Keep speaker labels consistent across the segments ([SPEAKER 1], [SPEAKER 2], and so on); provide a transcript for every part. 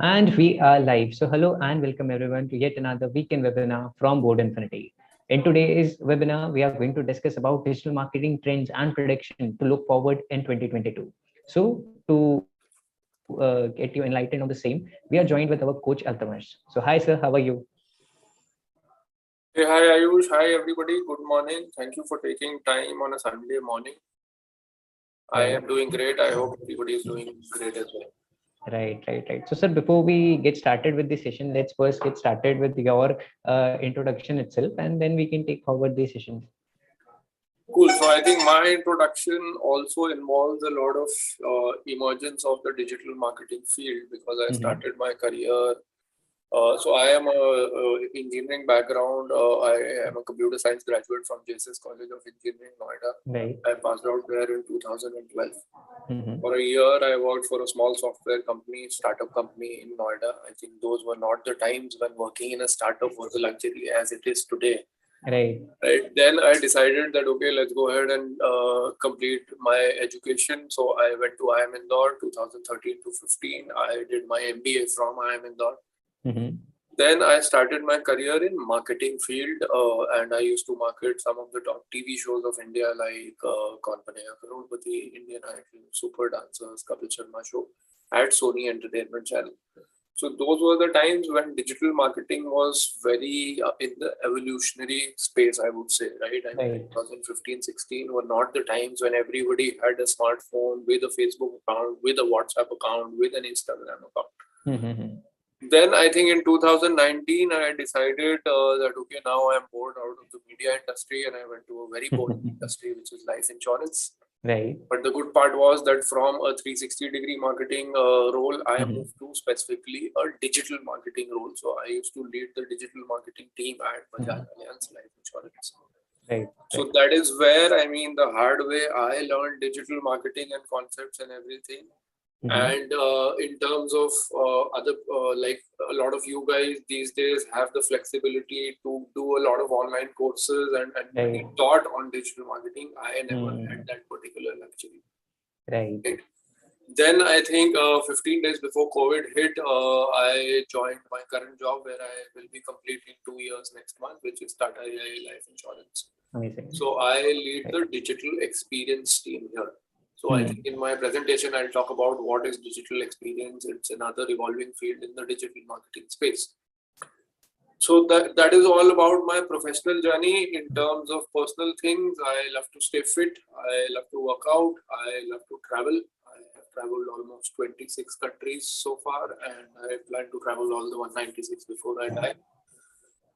[SPEAKER 1] And we are live. So, hello and welcome everyone to yet another weekend webinar from Board Infinity. In today's webinar, we are going to discuss about digital marketing trends and prediction to look forward in 2022. So, to get you enlightened on the same, we are joined with our coach Altamash. So, hi sir, how are you?
[SPEAKER 2] Hey, hi Ayush, hi everybody, good morning. Thank you for taking time on a Sunday morning. I am doing great. I hope everybody is doing great as well.
[SPEAKER 1] Right. So, sir, before we get started with the session, let's first get started with your introduction itself, and then we can take forward the session.
[SPEAKER 2] Cool. So I think my introduction also involves a lot of emergence of the digital marketing field because I started my career. So I am a engineering background. I am a computer science graduate from JSS College of Engineering, Noida.
[SPEAKER 1] Right.
[SPEAKER 2] I passed out there in 2012. For a year, I worked for a small software company, startup company in Noida. I think those were not the times when working in a startup was a luxury as it is today.
[SPEAKER 1] Right.
[SPEAKER 2] Then I decided that, okay, let's go ahead and complete my education. So I went to IIM Indore 2013 to 15. I did my MBA from IIM Indore. Then I started my career in marketing field and I used to market some of the top TV shows of India like Kaun Banega Crorepati, Indian Idol, Super Dancers, Kapil Sharma Show at Sony Entertainment Channel. So those were the times when digital marketing was very in the evolutionary space, I would say, right? I mean, 2015, 16 were not the times when everybody had a smartphone with a Facebook account, with a WhatsApp account, with an Instagram account. Then I think in 2019, I decided that, okay, now I'm bored out of the media industry and I went to a very boring industry, which is life insurance.
[SPEAKER 1] Right.
[SPEAKER 2] But the good part was that from a 360-degree marketing role, I moved to specifically a digital marketing role. So I used to lead the digital marketing team at Bajaj Allianz Life Insurance.
[SPEAKER 1] Right.
[SPEAKER 2] So that is where, I mean, the hard way I learned digital marketing and concepts and everything. And in terms of other, like a lot of you guys these days have the flexibility to do a lot of online courses and be taught on digital marketing. I never had that particular luxury.
[SPEAKER 1] Right.
[SPEAKER 2] Then I think 15 days before COVID hit, I joined my current job where I will be completing 2 years next month, which is Tata AI Life Insurance.
[SPEAKER 1] Amazing.
[SPEAKER 2] So I lead the digital experience team here. So I think in my presentation, I'll talk about what is digital experience. It's another evolving field in the digital marketing space. So that is all about my professional journey. In terms of personal things, I love to stay fit. I love to work out. I love to travel. I have traveled almost 26 countries so far, and I plan to travel all the 196 before I die.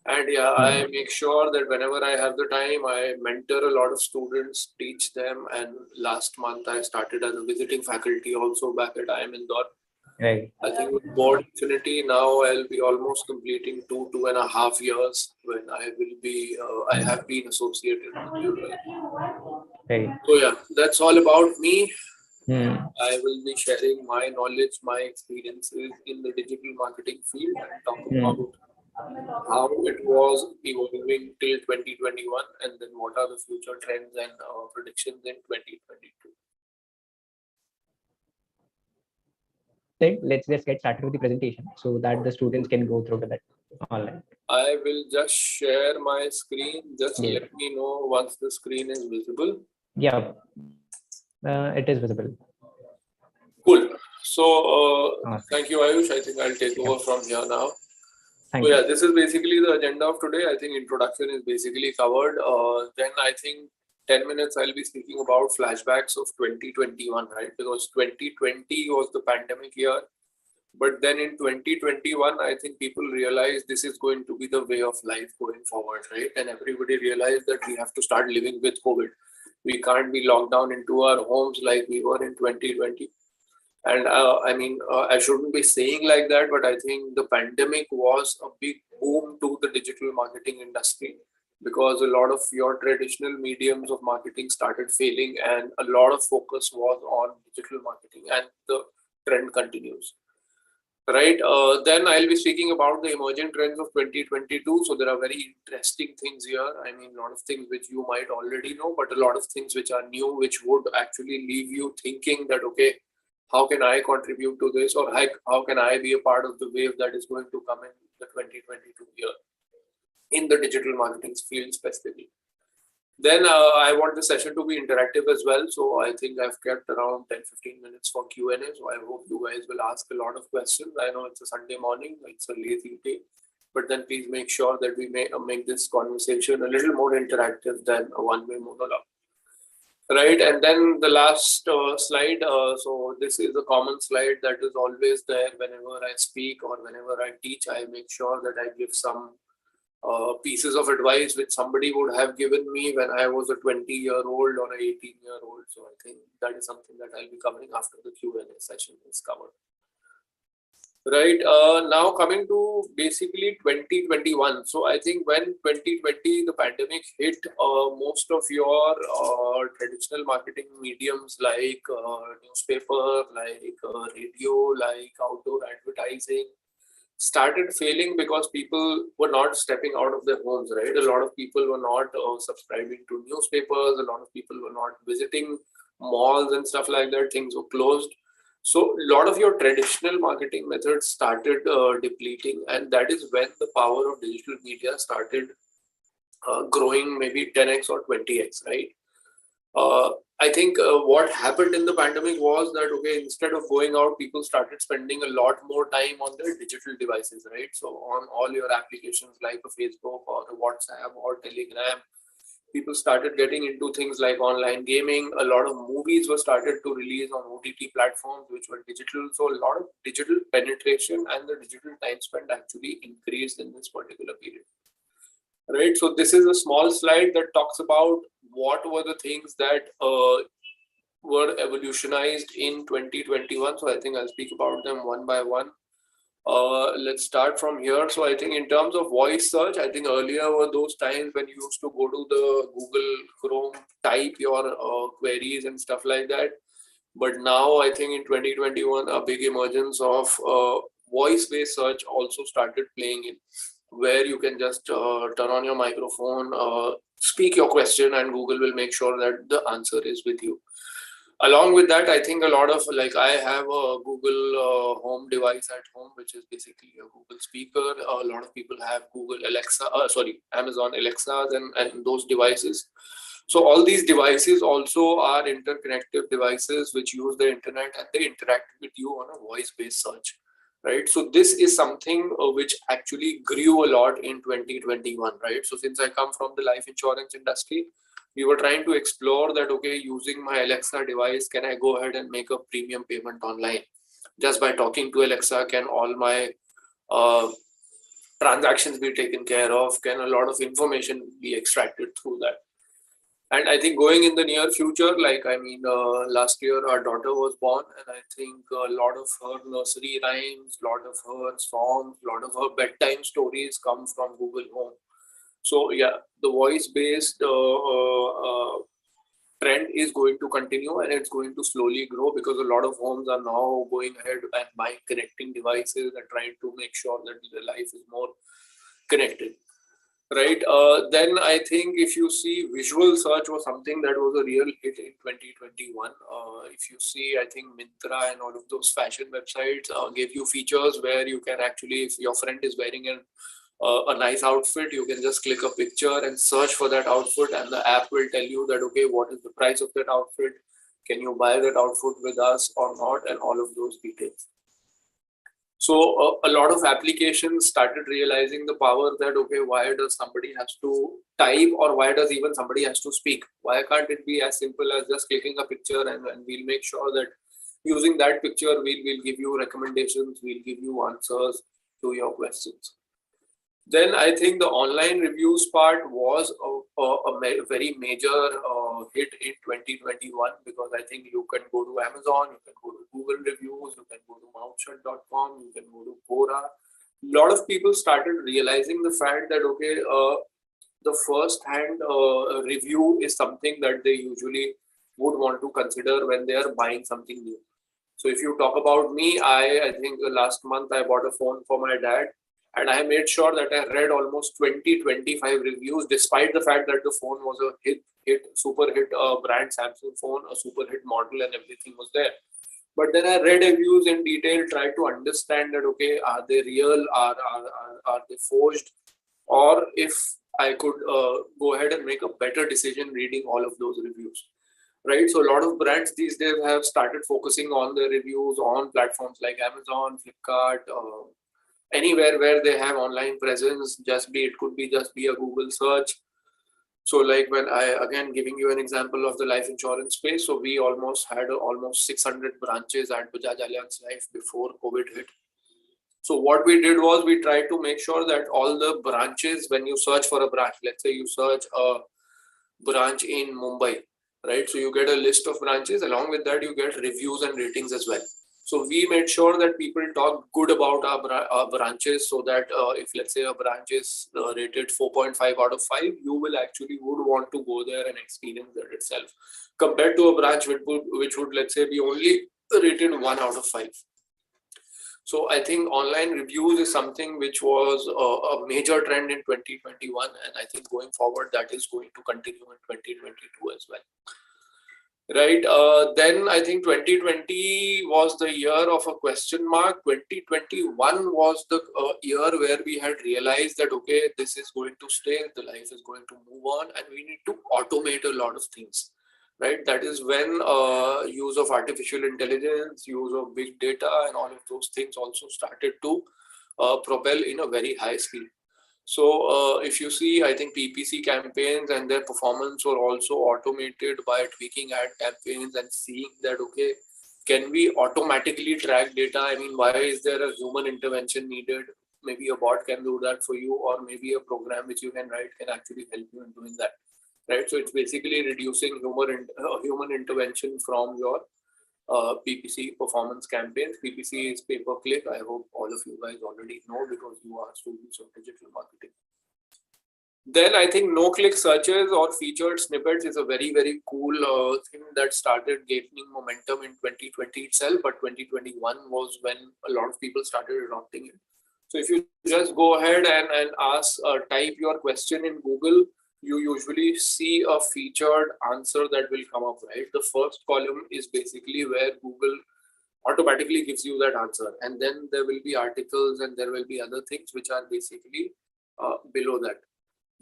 [SPEAKER 2] And I make sure that whenever I have the time, I mentor a lot of students, teach them. And last month, I started as a visiting faculty also back at IIM Indore.
[SPEAKER 1] Right.
[SPEAKER 2] I think with Board Infinity, now I'll be almost completing 2.5 years when I will be, I have been associated with you.
[SPEAKER 1] Right.
[SPEAKER 2] So yeah, that's all about me. I will be sharing my knowledge, my experiences in the digital marketing field and talk about how it was evolving till 2021 and then what are the future trends and predictions in 2022.
[SPEAKER 1] Let's just get started with the presentation so that the students can go through with it. All right.
[SPEAKER 2] I will just share my screen. Just let me know once the screen is visible.
[SPEAKER 1] Yeah, it is visible.
[SPEAKER 2] Cool. So thank you, Ayush. I think I'll take over from here now. So yeah, this is basically the agenda of today. I think introduction is basically covered. Then I think 10 minutes I'll be speaking about flashbacks of 2021, right? Because 2020 was the pandemic year. But then in 2021, I think people realized this is going to be the way of life going forward, right? And everybody realized that we have to start living with COVID. We can't be locked down into our homes like we were in 2020. And I mean, I shouldn't be saying like that, but I think the pandemic was a big boom to the digital marketing industry because a lot of your traditional mediums of marketing started failing and a lot of focus was on digital marketing and the trend continues. Right. Then I'll be speaking about the emerging trends of 2022. So there are very interesting things here. I mean, a lot of things which you might already know, but a lot of things which are new, which would actually leave you thinking that, okay, how can I contribute to this, or how can I be a part of the wave that is going to come in the 2022 year in the digital marketing field specifically. Then I want the session to be interactive as well. So I think I've kept around 10-15 minutes for Q&A. So I hope you guys will ask a lot of questions. I know it's a Sunday morning, it's a lazy day, but then please make sure that we make this conversation a little more interactive than a one-way monologue. Right, and then the last slide. So this is a common slide that is always there whenever I speak or whenever I teach. I make sure that I give some pieces of advice which somebody would have given me when I was a 20-year-old or an 18-year-old. So I think that is something that I'll be covering after the Q&A session is covered. Right. Now coming to basically 2021. So I think when 2020, the pandemic hit, most of your traditional marketing mediums like newspaper, like radio, like outdoor advertising started failing because people were not stepping out of their homes, right? A lot of people were not subscribing to newspapers. A lot of people were not visiting malls and stuff like that. Things were closed. So a lot of your traditional marketing methods started depleting, and that is when the power of digital media started growing maybe 10x or 20x, right? I think what happened in the pandemic was that, okay, instead of going out, people started spending a lot more time on their digital devices, right? So on all your applications like a Facebook or a WhatsApp or Telegram, people started getting into things like online gaming. A lot of movies were started to release on OTT platforms, which were digital. So a lot of digital penetration and the digital time spent actually increased in this particular period. Right. So this is a small slide that talks about what were the things that were evolutionized in 2021. So I think I'll speak about them one by one. Let's start from here. So I think in terms of voice search, I think earlier were those times when you used to go to the Google Chrome, type your queries and stuff like that. But now I think in 2021, a big emergence of voice-based search also started playing in, where you can just turn on your microphone, speak your question, and Google will make sure that the answer is with you. Along with that, I think a lot of, like, I have a Google home device at home, which is basically a Google speaker. A lot of people have Amazon Alexas and those devices. So all these devices also are interconnected devices which use the internet, and they interact with you on a voice-based search. Right. So this is something which actually grew a lot in 2021. Right. So since I come from the life insurance industry, we were trying to explore that, okay, using my Alexa device, can I go ahead and make a premium payment online? Just by talking to Alexa, can all my transactions be taken care of? Can a lot of information be extracted through that? And I think going in the near future, like, I mean, last year our daughter was born, and I think a lot of her nursery rhymes, a lot of her songs, a lot of her bedtime stories come from Google Home. So yeah, the voice-based trend is going to continue, and it's going to slowly grow because a lot of homes are now going ahead and buying connecting devices and trying to make sure that their life is more connected. Right. Then I think if you see, visual search was something that was a real hit in 2021. If you see, I think Myntra and all of those fashion websites gave you features where you can actually, if your friend is wearing a nice outfit, you can just click a picture and search for that outfit, and the app will tell you that, okay, what is the price of that outfit? Can you buy that outfit with us or not? And all of those details. So a lot of applications started realizing the power that, okay, why does somebody has to type, or why does even somebody has to speak? Why can't it be as simple as just clicking a picture, and we'll make sure that using that picture, we'll give you recommendations, we'll give you answers to your questions. Then I think the online reviews part was a very major hit in 2021, because I think you can go to Amazon, you can go to Google reviews, you can go to mouthshut.com, you can go to Quora. A lot of people started realizing the fact that, okay, the first-hand review is something that they usually would want to consider when they are buying something new. So if you talk about me, I think last month I bought a phone for my dad, and I made sure that I read almost 20-25 reviews, despite the fact that the phone was a super hit brand Samsung phone, a super hit model, and everything was there. But then I read reviews in detail, tried to understand that, okay, are they real, are they forged, or if I could go ahead and make a better decision reading all of those reviews. Right, so a lot of brands these days have started focusing on the reviews on platforms like Amazon, Flipkart, anywhere where they have online presence. Could be just be a Google search. So like when I, again, giving you an example of the life insurance space, so we almost had almost 600 branches at Bajaj Allianz Life before COVID hit. So what we did was we tried to make sure that all the branches, when you search for a branch, let's say you search a branch in Mumbai, right? So you get a list of branches. Along with that, you get reviews and ratings as well. So we made sure that people talk good about our branches, so that if, let's say, a branch is rated 4.5 out of 5, you would want to go there and experience that itself, compared to a branch which would, let's say, be only rated 1 out of 5. So I think online reviews is something which was a major trend in 2021, and I think going forward that is going to continue in 2022 as well. Right. Then I think 2020 was the year of a question mark. 2021 was the year where we had realized that, okay, this is going to stay, the life is going to move on, and we need to automate a lot of things. Right. That is when use of artificial intelligence, use of big data, and all of those things also started to propel in a very high speed. So if you see, I think PPC campaigns and their performance were also automated by tweaking ad campaigns and seeing that, okay, can we automatically track data? I mean, why is there a human intervention needed? Maybe a bot can do that for you, or maybe a program which you can write can actually help you in doing that. Right. So it's basically reducing human intervention from your PPC performance campaigns. PPC is pay-per-click. I hope all of you guys already know, because you are students of digital marketing. Then I think no-click searches or featured snippets is a very, very cool thing that started gaining momentum in 2020 itself, but 2021 was when a lot of people started adopting it. So if you just go ahead and ask, type your question in Google, you usually see a featured answer that will come up, right? The first column is basically where Google automatically gives you that answer. And then there will be articles and there will be other things which are basically below that.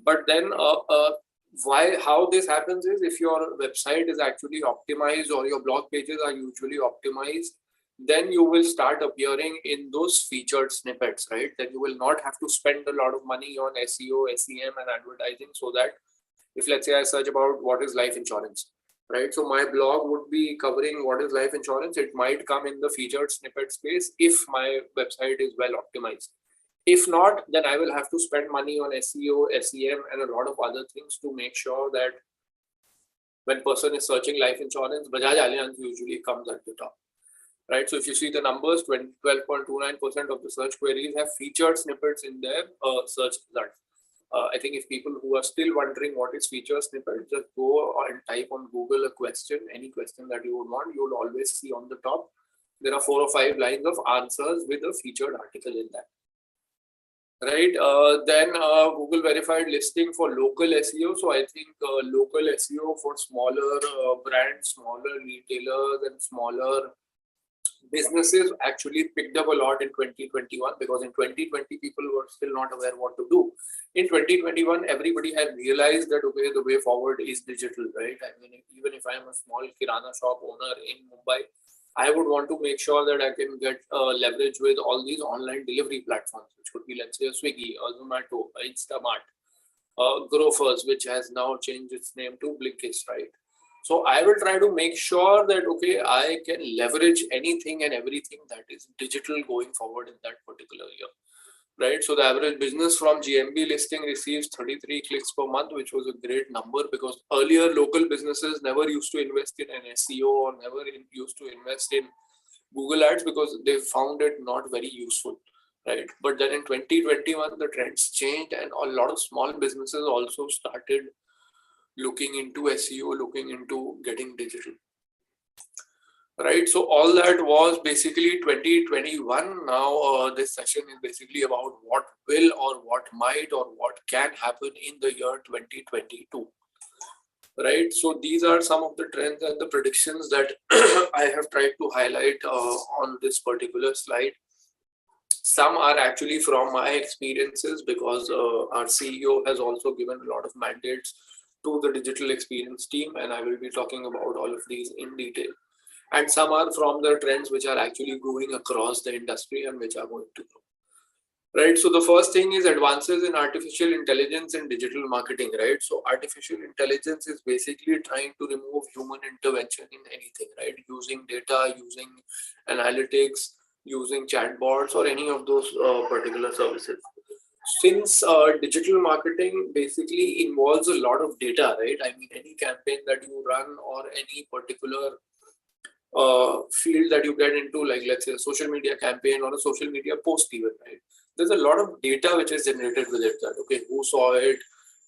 [SPEAKER 2] But then how this happens is, if your website is actually optimized or your blog pages are usually optimized, then you will start appearing in those featured snippets, right? Then you will not have to spend a lot of money on SEO, SEM and advertising, so that if, let's say, I search about what is life insurance, right? So my blog would be covering what is life insurance. It might come in the featured snippet space if my website is well optimized. If not, then I will have to spend money on SEO, SEM and a lot of other things to make sure that when person is searching life insurance, Bajaj Allianz usually comes at the top. Right. So if you see the numbers, 12.29% of the search queries have featured snippets in their search results. I think if people who are still wondering what is featured snippet, just go and type on Google a question, any question that you would want, you will always see on the top, there are 4 or 5 lines of answers with a featured article in that. Right. Then Google verified listing for local SEO. So I think local SEO for smaller brands, smaller retailers and smaller businesses actually picked up a lot in 2021, because in 2020 people were still not aware what to do. In 2021, everybody had realized that, okay, the way forward is digital, right? I mean, even if I am a small kirana shop owner in Mumbai, I would want to make sure that I can get leverage with all these online delivery platforms, which could be, let's say, a Swiggy, a Zomato, a Instamart, Grofers, which has now changed its name to Blinkist, right? So I will try to make sure that, okay, I can leverage anything and everything that is digital going forward in that particular year, right? So the average business from GMB listing receives 33 clicks per month, which was a great number, because earlier local businesses never used to invest in an SEO or never used to invest in Google ads because they found it not very useful, right? But then in 2021, the trends changed and a lot of small businesses also started looking into SEO, looking into getting digital. right? So all that was basically 2021. Now this session is basically about what will or what might or what can happen in the year 2022, right? So these are some of the trends and the predictions that I have tried to highlight on this particular slide. Some are actually from my experiences, because our CEO has also given a lot of mandates to the digital experience team, and I will be talking about all of these in detail. And some are from the trends which are actually going across the industry and which are going to grow. Right. So the first thing is advances in artificial intelligence and digital marketing, right? So artificial intelligence is basically trying to remove human intervention in anything, right? Using data, using analytics, using chatbots or any of those particular services. Since digital marketing basically involves a lot of data, right? I mean, any campaign that you run or any particular field that you get into, like let's say a social media campaign or a social media post even, right? There's a lot of data which is generated with it, that okay, who saw it,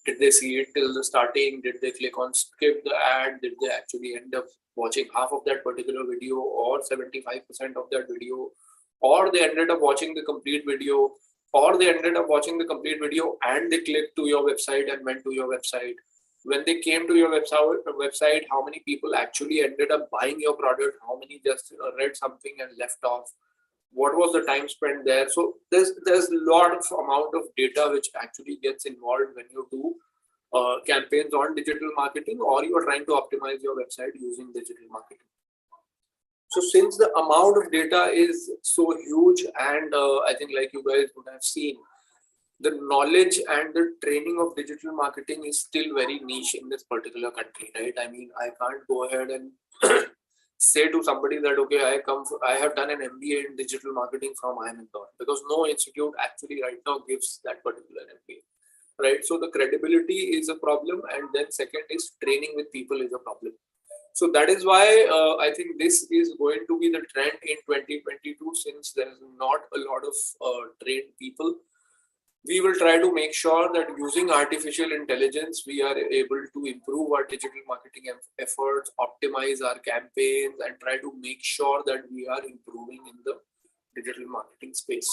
[SPEAKER 2] did they see it till the starting, did they click on skip the ad, did they actually end up watching half of that particular video or 75% of that video, or they ended up watching the complete video, or they ended up watching the complete video and they clicked to your website and went to your website. When they came to your website, how many people actually ended up buying your product, how many just read something and left off, what was the time spent there. So there's a lot of amount of data which actually gets involved when you do campaigns on digital marketing, or you are trying to optimize your website using digital marketing. So since the amount of data is so huge, and I think like you guys would have seen, the knowledge and the training of digital marketing is still very niche in this particular country, right? I mean, I can't go ahead and say to somebody that okay, I have done an MBA in digital marketing from IIM Indore, because no institute actually right now gives that particular MBA, right? So the credibility is a problem, and then second is training with people is a problem. So that is why I think this is going to be the trend in 2022, since there is not a lot of trained people. We will try to make sure that using artificial intelligence, we are able to improve our digital marketing efforts, optimize our campaigns, and try to make sure that we are improving in the digital marketing space.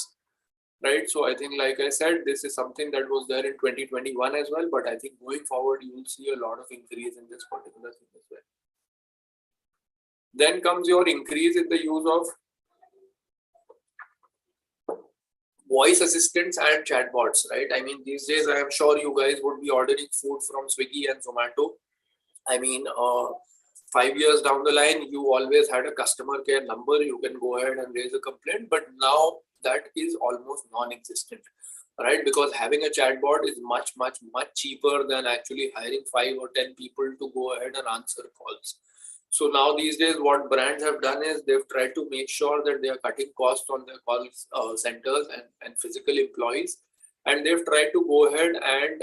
[SPEAKER 2] Right. So I think, like I said, this is something that was there in 2021 as well. But I think going forward, you will see a lot of increase in this particular thing as well. Then comes your increase in the use of voice assistants and chatbots, right? I mean, these days, I am sure you guys would be ordering food from Swiggy and Zomato. I mean, 5 years down the line, you always had a customer care number. You can go ahead and raise a complaint, but now that is almost non-existent, right? Because having a chatbot is much, much, much cheaper than actually hiring 5 or 10 people to go ahead and answer calls. So now these days, what brands have done is they've tried to make sure that they are cutting costs on their call centers and physical employees. And they've tried to go ahead and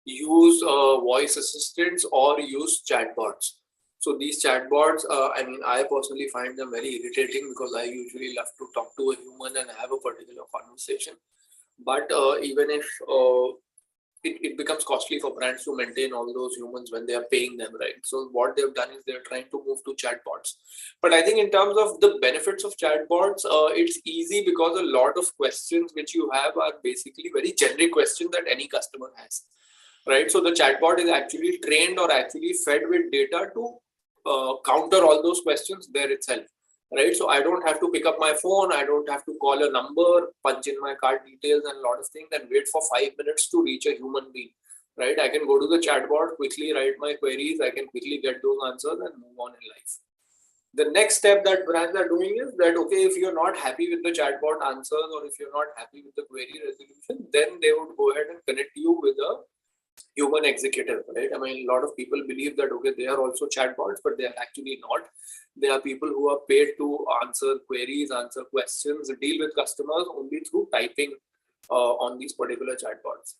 [SPEAKER 2] use voice assistants or use chatbots. So these chatbots, I mean, I personally find them very irritating, because I usually love to talk to a human and have a particular conversation. But even if it becomes costly for brands to maintain all those humans when they are paying them, right? So what they've done is they're trying to move to chatbots. But I think in terms of the benefits of chatbots, it's easy, because a lot of questions which you have are basically very generic questions that any customer has, right? So the chatbot is actually trained or actually fed with data to counter all those questions there itself. Right, so I don't have to pick up my phone, I don't have to call a number, punch in my card details and a lot of things, and wait for 5 minutes to reach a human being. Right, I can go to the chatbot, quickly write my queries, I can quickly get those answers and move on in life. The next step that brands are doing is that, okay, if you're not happy with the chatbot answers, or if you're not happy with the query resolution, then they would go ahead and connect you with a human executive, right? I mean, a lot of people believe that, okay, they are also chatbots, but they are actually not. They are people who are paid to answer queries, answer questions, deal with customers only through typing on these particular chatbots.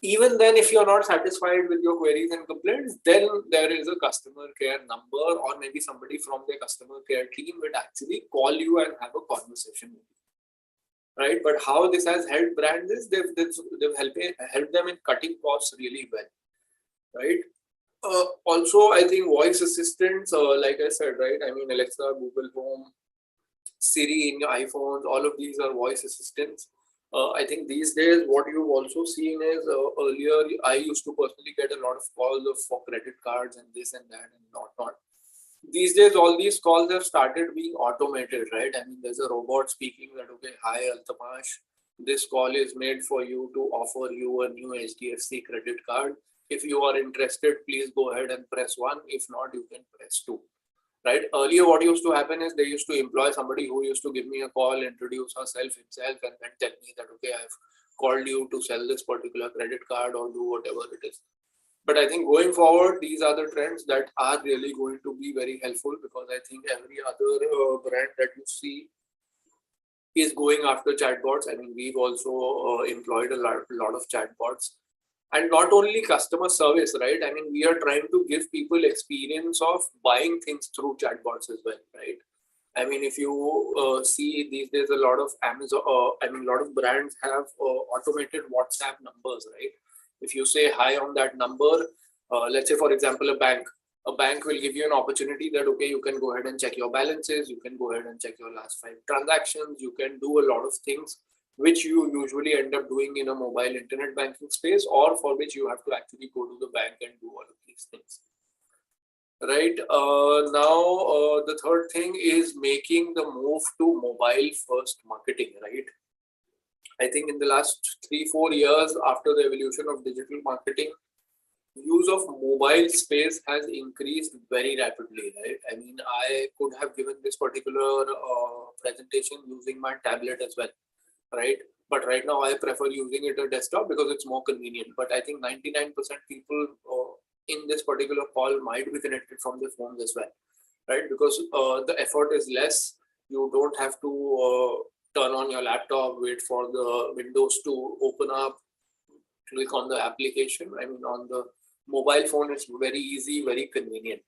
[SPEAKER 2] Even then, if you're not satisfied with your queries and complaints, then there is a customer care number, or maybe somebody from their customer care team would actually call you and have a conversation with you. Right, but how this has helped brands is they've helped them in cutting costs really well, right? Also, I think voice assistants, like I said, right? I mean, Alexa, Google Home, Siri in your iPhones, all of these are voice assistants. I think these days, what you've also seen is earlier, I used to personally get a lot of calls for credit cards and this and that and not. These days, all these calls have started being automated, right? I mean, there's a robot speaking that, okay, hi, Altamash, this call is made for you to offer you a new HDFC credit card. If you are interested, please go ahead and press 1. If not, you can press 2. Right? Earlier, what used to happen is they used to employ somebody who used to give me a call, introduce herself himself, and then tell me that, okay, I've called you to sell this particular credit card or do whatever it is. But I think going forward, these are the trends that are really going to be very helpful, because I think every other brand that you see is going after chatbots. I mean, we've also employed a lot of chatbots. And not only customer service, right? I mean, we are trying to give people experience of buying things through chatbots as well, right? I mean, if you see these days, a lot of Amazon, a lot of brands have automated WhatsApp numbers, right? If you say hi on that number, let's say, for example, a bank will give you an opportunity that, okay, you can go ahead and check your balances, you can go ahead and check your last 5 transactions, you can do a lot of things which you usually end up doing in a mobile internet banking space, or for which you have to actually go to the bank and do all of these things. Right. Now, the third thing is making the move to mobile first marketing, right? I think in the last 3-4 years after the evolution of digital marketing, use of mobile space has increased very rapidly, right? I mean, I could have given this particular presentation using my tablet as well, right? But right now I prefer using it a desktop because it's more convenient. But I think 99% people in this particular call might be connected from their phones as well, right? Because the effort is less. You don't have to turn on your laptop, wait for the windows to open up, click on the application. I mean, on the mobile phone, it's very easy, very convenient,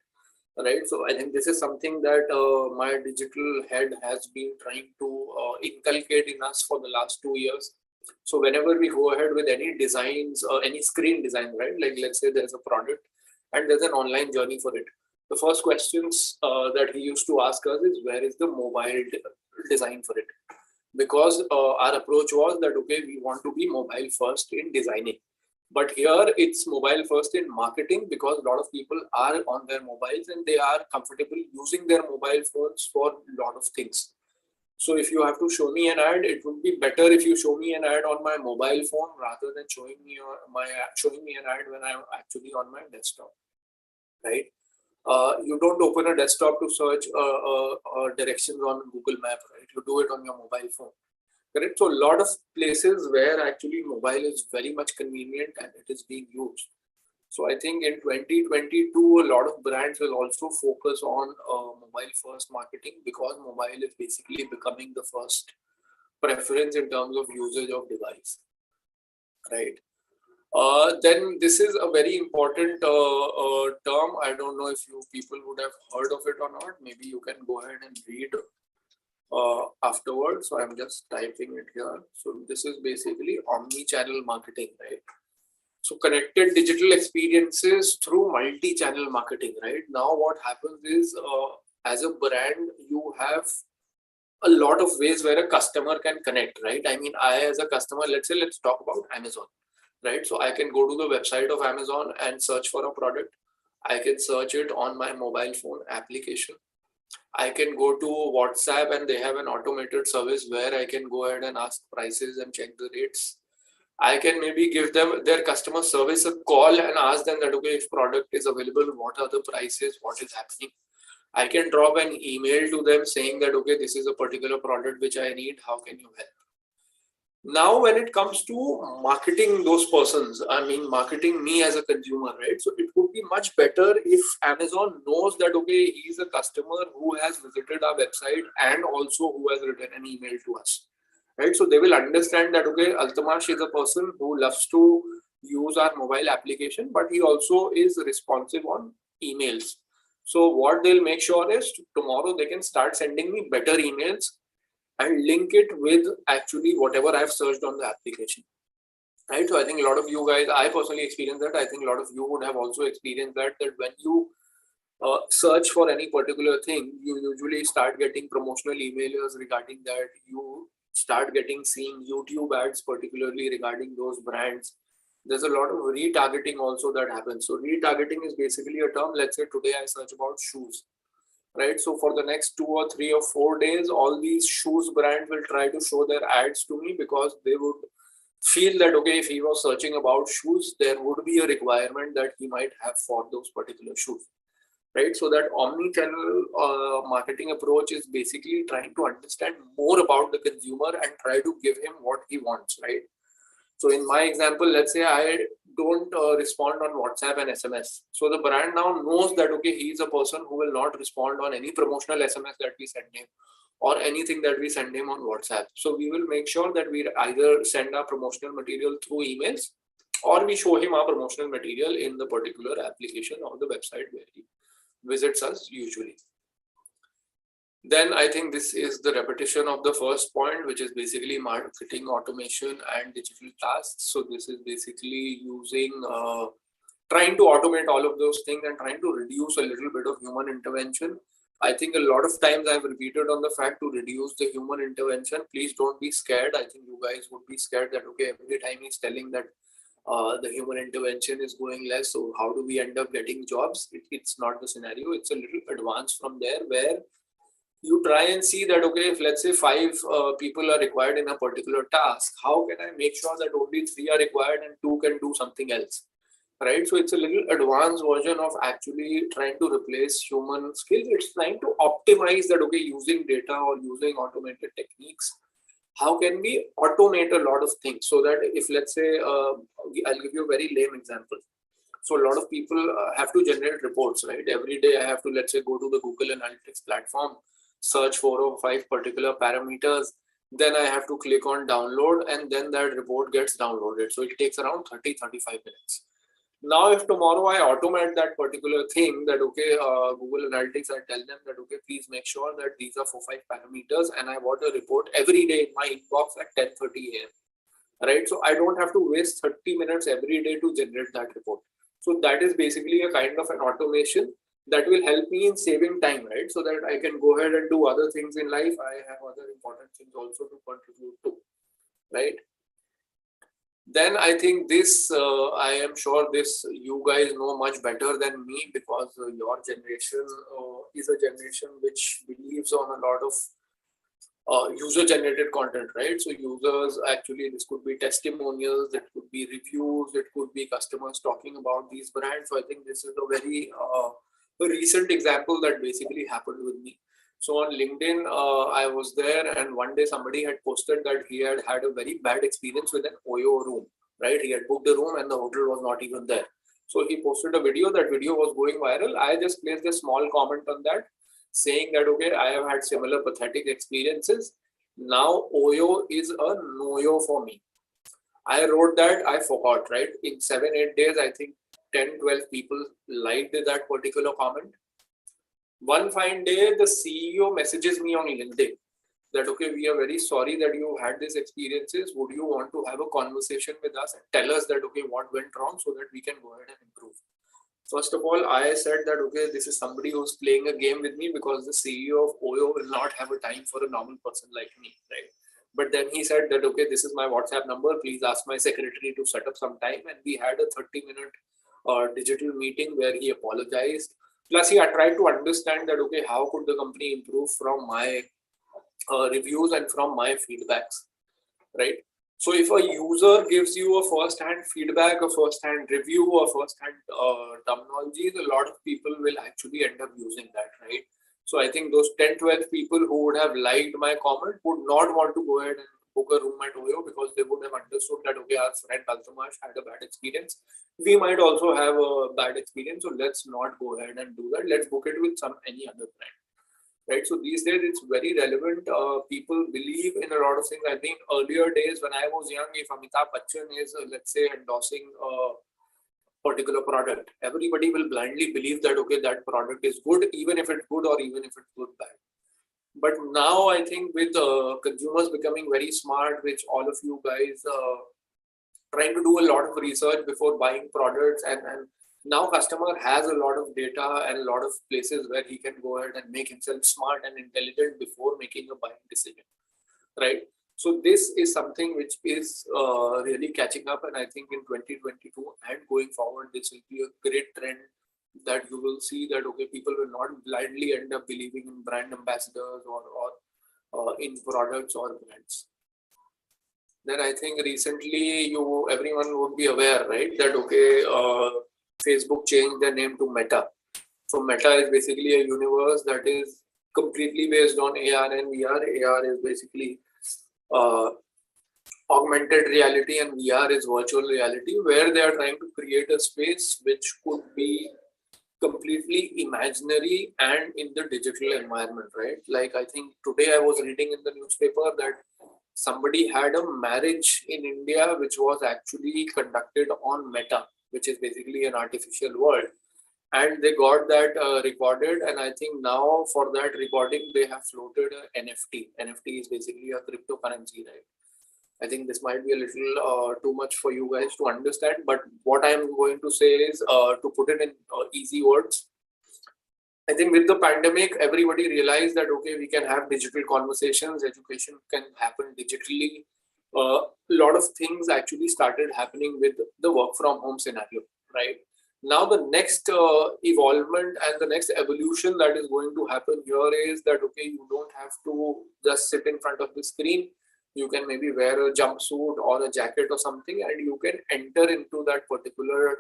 [SPEAKER 2] right? So I think this is something that my digital head has been trying to inculcate in us for the last 2 years. So whenever we go ahead with any designs or any screen design, right? Like, let's say there's a product and there's an online journey for it. The first questions that he used to ask us is, where is the mobile design for it? Because our approach was that, okay, we want to be mobile first in designing. But here it's mobile first in marketing, because a lot of people are on their mobiles and they are comfortable using their mobile phones for a lot of things. So if you have to show me an ad, it would be better if you show me an ad on my mobile phone rather than showing me an ad when I'm actually on my desktop, right? You don't open a desktop to search directions on Google Map, right? You do it on your mobile phone. Correct. So a lot of places where actually mobile is very much convenient and it is being used. So I think in 2022, a lot of brands will also focus on mobile first marketing, because mobile is basically becoming the first preference in terms of usage of device, right? Then this is a very important term. I don't know if you people would have heard of it or not. Maybe you can go ahead and read afterwards. So I'm just typing it here. So this is basically omnichannel marketing, right? So connected digital experiences through multi-channel marketing, right? Now what happens is, as a brand, you have a lot of ways where a customer can connect, right? I mean, I as a customer, let's talk about Amazon, right? So I can go to the website of Amazon and search for a product. I can search it on my mobile phone application. I can go to WhatsApp and they have an automated service where I can go ahead and ask prices and check the rates. I can maybe give them their customer service a call and ask them that, okay, if product is available, what are the prices, what is happening. I can drop an email to them saying that, okay, this is a particular product which I need, how can you help? Now, when it comes to marketing those persons, I mean, marketing me as a consumer, right? So it would be much better if Amazon knows that, okay, he's a customer who has visited our website and also who has written an email to us, right? So they will understand that, okay, Altamash is a person who loves to use our mobile application, but he also is responsive on emails. So what they'll make sure is tomorrow they can start sending me better emails and link it with actually whatever I've searched on the application, right? So I think a lot of you guys, I personally experienced that. I think a lot of you would have also experienced that when you search for any particular thing, you usually start getting promotional emails regarding that. You start seeing YouTube ads, particularly regarding those brands. There's a lot of retargeting also that happens. So retargeting is basically a term. Let's say today I search about shoes, right? So for the next 2 or 3 or 4 days, all these shoes brands will try to show their ads to me, because they would feel that, okay, if he was searching about shoes, there would be a requirement that he might have for those particular shoes, right? So that omni-channel marketing approach is basically trying to understand more about the consumer and try to give him what he wants, right? So in my example, let's say I don't respond on WhatsApp and SMS. So the brand now knows that, okay, he's a person who will not respond on any promotional SMS that we send him or anything that we send him on WhatsApp. So we will make sure that we either send our promotional material through emails, or we show him our promotional material in the particular application or the website where he visits us usually. Then I think this is the repetition of the first point, which is basically marketing automation and digital tasks. So this is basically using, trying to automate all of those things and trying to reduce a little bit of human intervention. I think a lot of times I've repeated on the fact to reduce the human intervention. Please don't be scared. I think you guys would be scared that, okay, every time he's telling that the human intervention is going less, so how do we end up getting jobs? It's not the scenario. It's a little advanced from there, where you try and see that, okay, if let's say 5 people are required in a particular task, how can I make sure that only 3 are required and 2 can do something else, right? So it's a little advanced version of actually trying to replace human skills. It's trying to optimize that, okay, using data or using automated techniques, how can we automate a lot of things, so that if let's say, I'll give you a very lame example. So a lot of people have to generate reports, right? Every day I have to, let's say, go to the Google Analytics platform, search 4 or 5 particular parameters, then I have to click on download, and then that report gets downloaded. So it takes around 30-35 minutes. Now, if tomorrow I automate that particular thing, that, okay, Google Analytics, I tell them that, okay, please make sure that these are 4-5 parameters, and I want a report every day in my inbox at 10:30 a.m. Right? So I don't have to waste 30 minutes every day to generate that report. So that is basically a kind of an automation that will help me in saving time, right? So that I can go ahead and do other things in life. I have other important things also to contribute to, right? Then I think this, I am sure this you guys know much better than me, because your generation is a generation which believes on a lot of user-generated content, right? So users actually, this could be testimonials, it could be reviews, it could be customers talking about these brands. So I think this is a very a recent example that basically happened with me. So on LinkedIn, I was there, and one day somebody had posted that he had had a very bad experience with an OYO room, right? He had booked a room and the hotel was not even there. So he posted a video, that video was going viral. I just placed a small comment on that, saying that, okay, I have had similar pathetic experiences. Now OYO is a no-yo for me. I wrote that, I forgot, right? In 7-8 days, I think 10-12 people liked that particular comment. One fine day, the CEO messages me on LinkedIn that, okay, we are very sorry that you had these experiences. Would you want to have a conversation with us and tell us that, okay, what went wrong, so that we can go ahead and improve? First of all, I said that, okay, this is somebody who's playing a game with me, because the CEO of OYO will not have a time for a normal person like me, right? But then he said that, okay, this is my WhatsApp number. Please ask my secretary to set up some time. And we had a 30-minute digital meeting where he apologized. Plus, he tried to understand that, okay, how could the company improve from my reviews and from my feedbacks, right? So if a user gives you a first-hand feedback, a first-hand review, or first-hand terminology, a lot of people will actually end up using that, right? So I think those 10-12 people who would have liked my comment would not want to go ahead and book a room at OYO, because they would have understood that, okay, our friend Altamash had a bad experience. We might also have a bad experience, so let's not go ahead and do that. Let's book it with any other brand. Right, so these days it's very relevant. People believe in a lot of things. I think earlier days when I was young, if Amitabh Bachchan is, let's say, endorsing a particular product, everybody will blindly believe that, okay, that product is good, even if it's good or even if it's good bad. But now I think with consumers becoming very smart, which all of you guys trying to do a lot of research before buying products, and now customer has a lot of data and a lot of places where he can go ahead and make himself smart and intelligent before making a buying decision, right? So this is something which is really catching up, and I think in 2022 and going forward, this will be a great trend that you will see that okay, people will not blindly end up believing in brand ambassadors or in products or brands. Then I think recently everyone would be aware, right, that okay, Facebook changed their name to Meta. So Meta is basically a universe that is completely based on AR and VR. AR is basically augmented reality and VR is virtual reality, where they are trying to create a space which could be completely imaginary and in the digital environment, right? Like I think today I was reading in the newspaper that somebody had a marriage in India which was actually conducted on Meta, which is basically an artificial world. And they got that recorded, and I think now for that recording they have floated an NFT. NFT is basically a cryptocurrency, right? I think this might be a little too much for you guys to understand, but what I am going to say is to put it in easy words. I think with the pandemic, everybody realized that okay, we can have digital conversations, education can happen digitally. A lot of things actually started happening with the work from home scenario, right? Now the next evolvement and the next evolution that is going to happen here is that okay, you don't have to just sit in front of the screen. You can maybe wear a jumpsuit or a jacket or something, and you can enter into that particular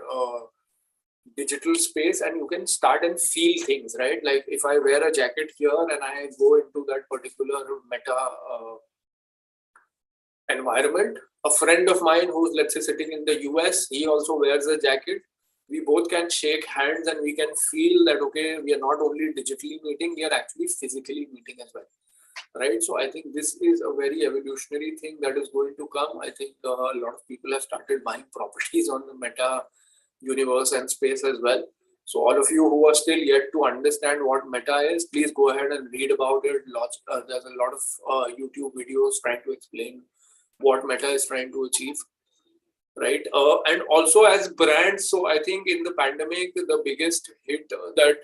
[SPEAKER 2] digital space, and you can start and feel things, right? Like if I wear a jacket here and I go into that particular Meta environment, a friend of mine who's let's say sitting in the US, he also wears a jacket. We both can shake hands and we can feel that okay, we are not only digitally meeting, we are actually physically meeting as well, right? So I think this is a very evolutionary thing that is going to come. I think a lot of people have started buying properties on the Meta universe and space as well. So all of you who are still yet to understand what Meta is, please go ahead and read about it. There's a lot of YouTube videos trying to explain what Meta is trying to achieve, right? And also as brands, so I think in the pandemic, the biggest hit that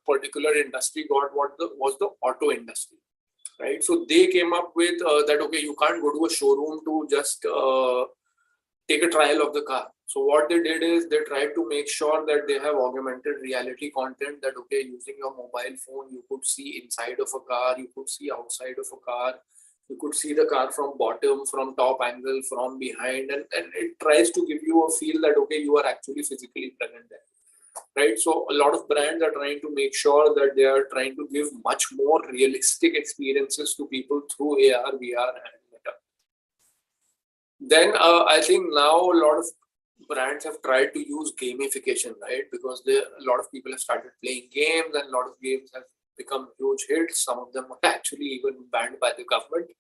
[SPEAKER 2] particular industry got was the auto industry, right? So they came up with that okay, you can't go to a showroom to just take a trial of the car. So what they did is they tried to make sure that they have augmented reality content that okay, using your mobile phone, you could see inside of a car, you could see outside of a car, you could see the car from bottom, from top angle, from behind, and it tries to give you a feel that okay, you are actually physically present there, right? So a lot of brands are trying to make sure that they are trying to give much more realistic experiences to people through AR, VR, and Meta. Then I think now a lot of brands have tried to use gamification, right? Because a lot of people have started playing games, and a lot of games have become huge hits. Some of them are actually even banned by the government.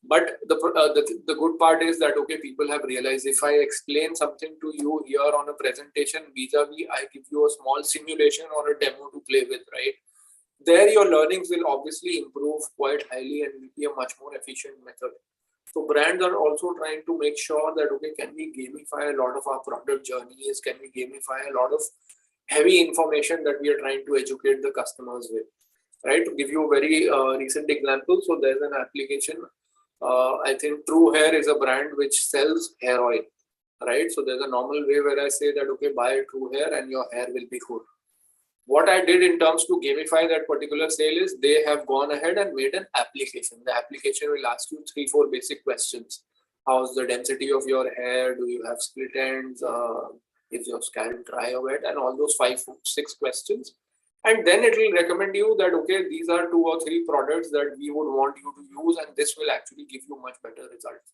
[SPEAKER 2] But the good part is that okay, people have realized if I explain something to you here on a presentation, vis-a-vis I give you a small simulation or a demo to play with, right? There your learnings will obviously improve quite highly and will be a much more efficient method. So brands are also trying to make sure that okay, can we gamify a lot of our product journeys? Can we gamify a lot of heavy information that we are trying to educate the customers with, right? To give you a very recent example, so there's an application. I think True Hair is a brand which sells hair oil, right? So there's a normal way where I say that okay, buy True Hair and your hair will be good. What I did in terms to gamify that particular sale is they have gone ahead and made an application. The application will ask you 3-4 basic questions. How's the density of your hair? Do you have split ends? Is your scalp dry or wet? And all those 5-6 questions. And then it will recommend you that, okay, these are 2 or 3 products that we would want you to use, and this will actually give you much better results,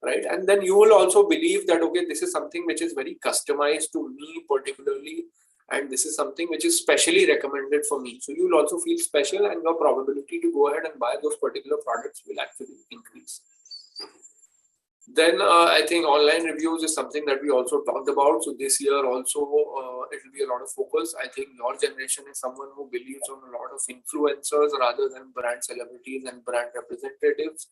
[SPEAKER 2] right? And then you will also believe that, okay, this is something which is very customized to me particularly, and this is something which is specially recommended for me. So you will also feel special, and your probability to go ahead and buy those particular products will actually increase. Then I think online reviews is something that we also talked about. So this year also it will be a lot of focus. I think your generation is someone who believes on a lot of influencers rather than brand celebrities and brand representatives.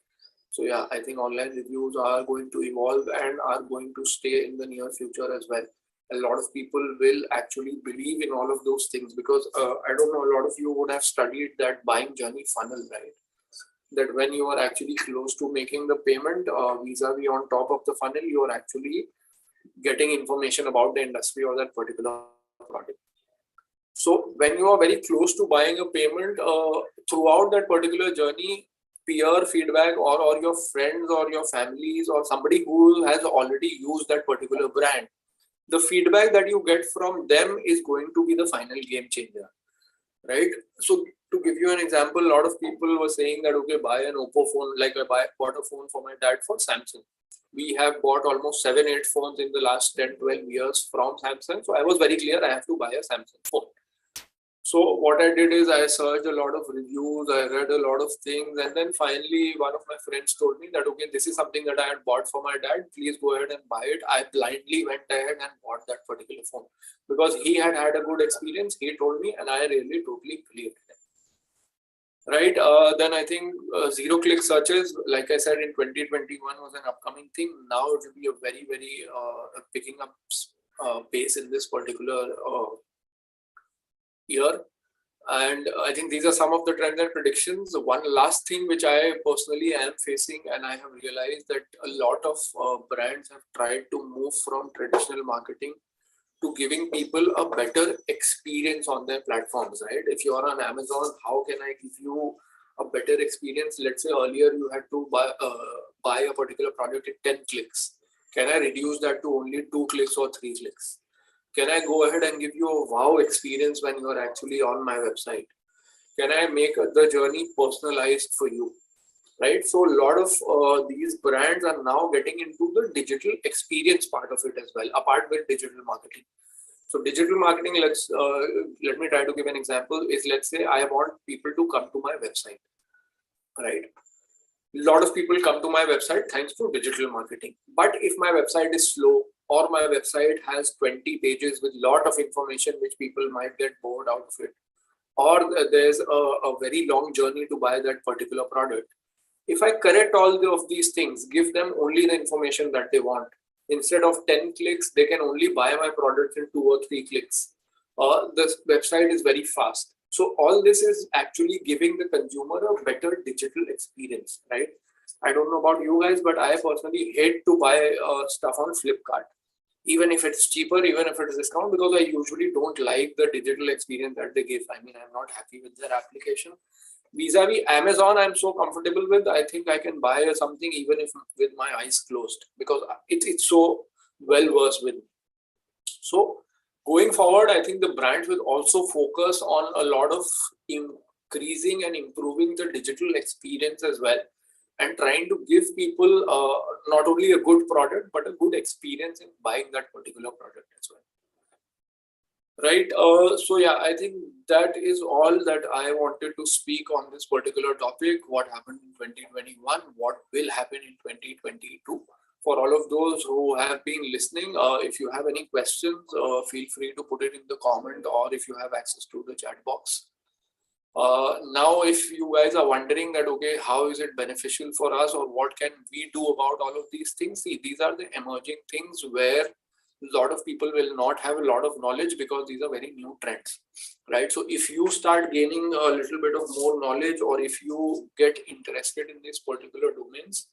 [SPEAKER 2] So yeah, I think online reviews are going to evolve and are going to stay in the near future as well. A lot of people will actually believe in all of those things because I don't know, a lot of you would have studied that buying journey funnel, right? That when you are actually close to making the payment, vis-a-vis on top of the funnel, you are actually getting information about the industry or that particular product. So when you are very close to buying a payment, throughout that particular journey, peer feedback or your friends or your families or somebody who has already used that particular brand, the feedback that you get from them is going to be the final game changer, right? So to give you an example, a lot of people were saying that, okay, buy an Oppo phone, like bought a phone for my dad for Samsung. We have bought almost 7-8 phones in the last 10-12 years from Samsung. So I was very clear, I have to buy a Samsung phone. So what I did is I searched a lot of reviews, I read a lot of things, and then finally one of my friends told me that, okay, this is something that I had bought for my dad, please go ahead and buy it. I blindly went ahead and bought that particular phone because he had had a good experience, he told me, and I really totally believed it. Right, then I think zero-click searches, like I said, in 2021 was an upcoming thing. Now it will be a very, very picking up pace in this particular year. And I think these are some of the trends and predictions. One last thing which I personally am facing, and I have realized that a lot of brands have tried to move from traditional marketing to giving people a better experience on their platforms, right? If you are on Amazon, how can I give you a better experience? Let's say earlier you had to buy a particular product in 10 clicks. Can I reduce that to only 2 clicks or 3 clicks? Can I go ahead and give you a wow experience when you are actually on my website? Can I make the journey personalized for you? Right? So a lot of these brands are now getting into the digital experience part of it as well, apart with digital marketing. So digital marketing, let me try to give an example, is let's say I want people to come to my website, right? A lot of people come to my website thanks to digital marketing. But if my website is slow or my website has 20 pages with lot of information which people might get bored out of it, or there's a very long journey to buy that particular product, if I correct all of these things, give them only the information that they want, instead of 10 clicks, they can only buy my product in 2 or 3 clicks. The website is very fast. So all this is actually giving the consumer a better digital experience, right? I don't know about you guys, but I personally hate to buy stuff on Flipkart, even if it's cheaper, even if it's discount, because I usually don't like the digital experience that they give. I mean, I'm not happy with their application. Vis-a-vis Amazon, I'm so comfortable with. I think I can buy something even if with my eyes closed, because it's so well versed with me. So going forward, I think the brands will also focus on a lot of increasing and improving the digital experience as well, and trying to give people not only a good product but a good experience in buying that particular product as well. Right. So yeah, I think that is all that I wanted to speak on this particular topic. What happened in 2021? What will happen in 2022? For all of those who have been listening, if you have any questions, feel free to put it in the comment, or if you have access to the chat box. Now, if you guys are wondering that, okay, how is it beneficial for us, or what can we do about all of these things? See, these are the emerging things where a lot of people will not have a lot of knowledge, because these are very new trends, right? So if you start gaining a little bit of more knowledge, or if you get interested in these particular domains,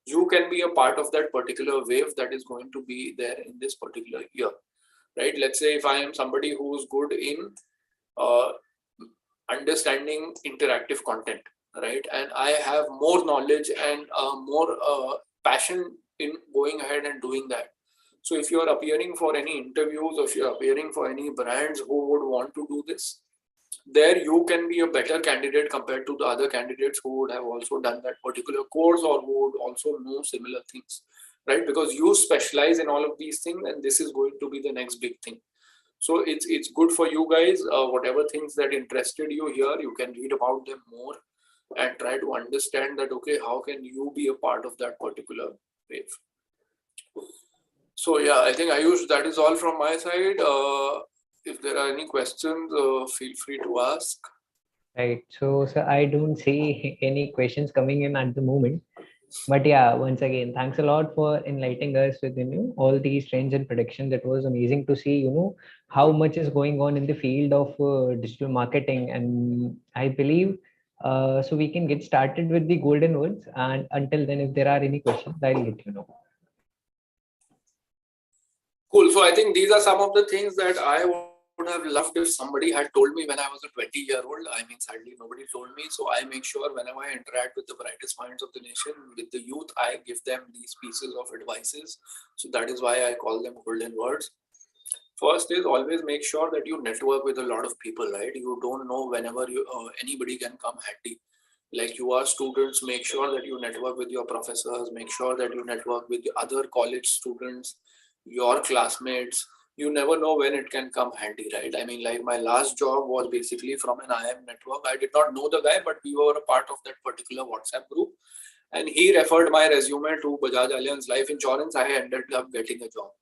[SPEAKER 2] you can be a part of that particular wave that is going to be there in this particular year, right? Let's say if I am somebody who's good in understanding interactive content, right, and I have more knowledge and more passion in going ahead and doing that. So if you are appearing for any interviews, or if you're appearing for any brands who would want to do this, there you can be a better candidate compared to the other candidates who would have also done that particular course, or who would also know similar things, right? Because you specialize in all of these things, and this is going to be the next big thing. So it's good for you guys. Whatever things that interested you here, you can read about them more and try to understand that, okay, how can you be a part of that particular wave? So yeah, I think Ayush, that is all from my side. If there are any questions, feel free to ask.
[SPEAKER 1] Right. So I don't see any questions coming in at the moment. But yeah, once again, thanks a lot for enlightening us with all these trends and predictions. It was amazing to see how much is going on in the field of digital marketing, and I believe so we can get started with the golden words. And until then, if there are any questions, I'll let you know.
[SPEAKER 2] Cool. So I think these are some of the things that I would have loved if somebody had told me when I was a 20-year-old. I mean, sadly, nobody told me. So I make sure whenever I interact with the brightest minds of the nation, with the youth, I give them these pieces of advices. So that is why I call them golden words. First is always make sure that you network with a lot of people, right? You don't know whenever anybody can come handy. Like you are students, make sure that you network with your professors, make sure that you network with the other college students, your classmates. You never know when it can come handy, right? I mean, like my last job was basically from an IM network. I did not know the guy, but we were a part of that particular WhatsApp group. And he referred my resume to Bajaj Allianz Life Insurance. I ended up getting a job,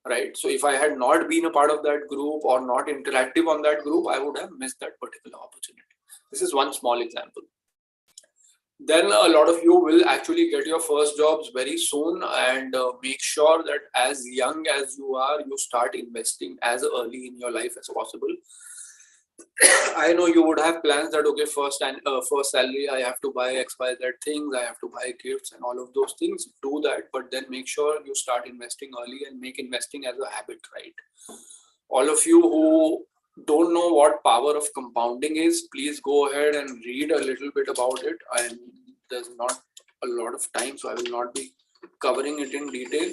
[SPEAKER 2] right? So if I had not been a part of that group or not interactive on that group, I would have missed that particular opportunity. This is one small example. Then a lot of you will actually get your first jobs very soon, and make sure that as young as you are, you start investing as early in your life as possible. I know you would have plans that okay, first salary I have to buy XYZ things, I have to buy gifts and all of those things. Do that, but then make sure you start investing early and make investing as a habit, right? All of you who don't know what power of compounding is, please go ahead and read a little bit about it. And there's not a lot of time, so I will not be covering it in detail.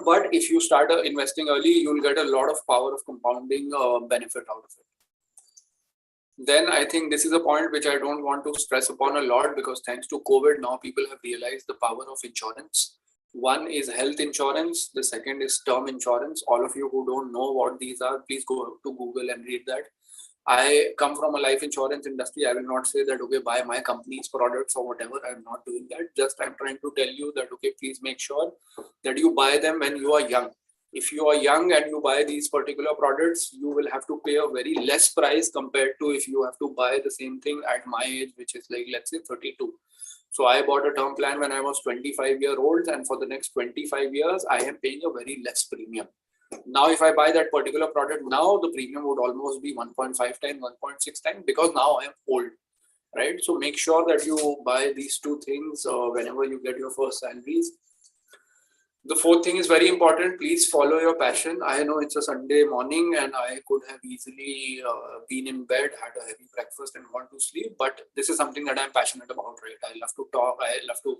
[SPEAKER 2] But if you start investing early, you'll get a lot of power of compounding benefit out of it. Then I think this is a point which I don't want to stress upon a lot, because thanks to COVID, now people have realized the power of insurance. One is health insurance. The second is term insurance. All of you who don't know what these are, please go to Google and read that. I come from a life insurance industry. I will not say that, okay, buy my company's products or whatever. I'm not doing that. Just I'm trying to tell you that, okay, please make sure that you buy them when you are young. If you are young and you buy these particular products, you will have to pay a very less price compared to if you have to buy the same thing at my age, which is like, let's say 32. So I bought a term plan when I was 25-year-old, and for the next 25 years, I am paying a very less premium. Now, if I buy that particular product now, the premium would almost be 1.5 times, 1.6 times, because now I am old, right? So make sure that you buy these two things whenever you get your first salaries. The fourth thing is very important. Please follow your passion. I know it's a Sunday morning and I could have easily been in bed, had a heavy breakfast and gone to sleep. But this is something that I'm passionate about, right? I love to talk. I love to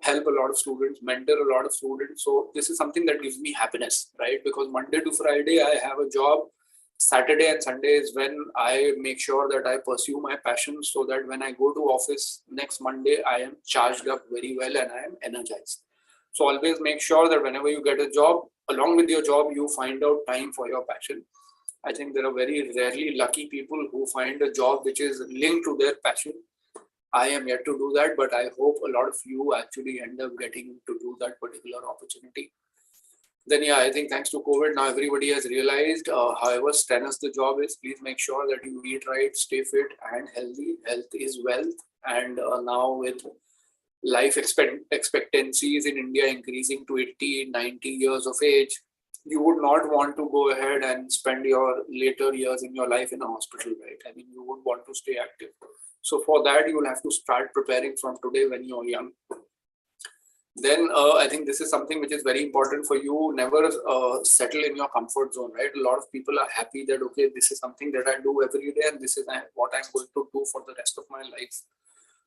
[SPEAKER 2] help a lot of students, mentor a lot of students. So this is something that gives me happiness, right? Because Monday to Friday, I have a job. Saturday and Sunday is when I make sure that I pursue my passion, so that when I go to office next Monday, I am charged up very well and I am energized. So always make sure that whenever you get a job, along with your job, you find out time for your passion. I think there are very rarely lucky people who find a job which is linked to their passion. I am yet to do that, but I hope a lot of you actually end up getting to do that particular opportunity. Then yeah, I think thanks to COVID, now everybody has realized, however strenuous the job is, please make sure that you eat right, stay fit and healthy. Health is wealth. And now with life expectancies in India increasing to 80, 90 years of age, you would not want to go ahead and spend your later years in your life in a hospital, right? I mean, you would want to stay active. So for that, you will have to start preparing from today when you're young. Then I think this is something which is very important for you. Never settle in your comfort zone, right? A lot of people are happy that, okay, this is something that I do every day and this is what I'm going to do for the rest of my life.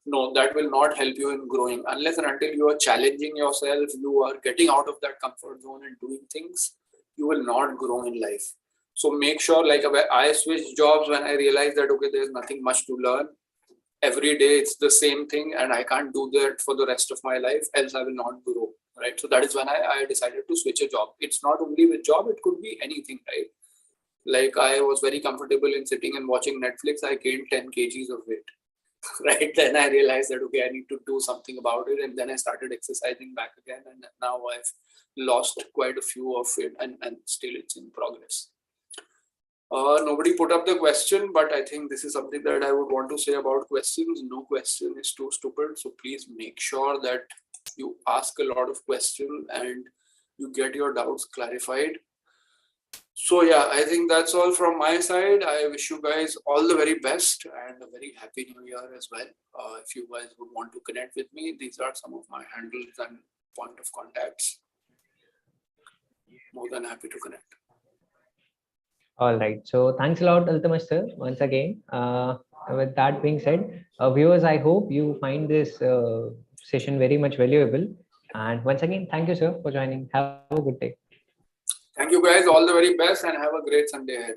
[SPEAKER 2] No, that will not help you in growing unless and until you are challenging yourself, you are getting out of that comfort zone and doing things, you will not grow in life. So make sure, like I switched jobs when I realized that, okay, there's nothing much to learn. Every day it's the same thing and I can't do that for the rest of my life, else I will not grow, right? So that is when I decided to switch a job. It's not only with job, it could be anything, right? Like I was very comfortable in sitting and watching Netflix. I gained 10 kgs of weight. Right, then I realized that, okay, I need to do something about it, and then I started exercising back again, and now I've lost quite a few of it, and still it's in progress. Nobody put up the question, but I think this is something that I would want to say about questions. No question is too stupid. So please make sure that you ask a lot of questions and you get your doubts clarified. So yeah, I think that's all from my side. I wish you guys all the very best and a very happy new year as well. If you guys would want to connect with me, these are some of my handles and point of contacts. More than happy to connect.
[SPEAKER 1] All right. So thanks a lot, Altamash sir, once again. With that being said, viewers, I hope you find this session very much valuable. And once again, thank you, sir, for joining. Have a good day.
[SPEAKER 2] Thank you guys. All the very best and have a great Sunday ahead.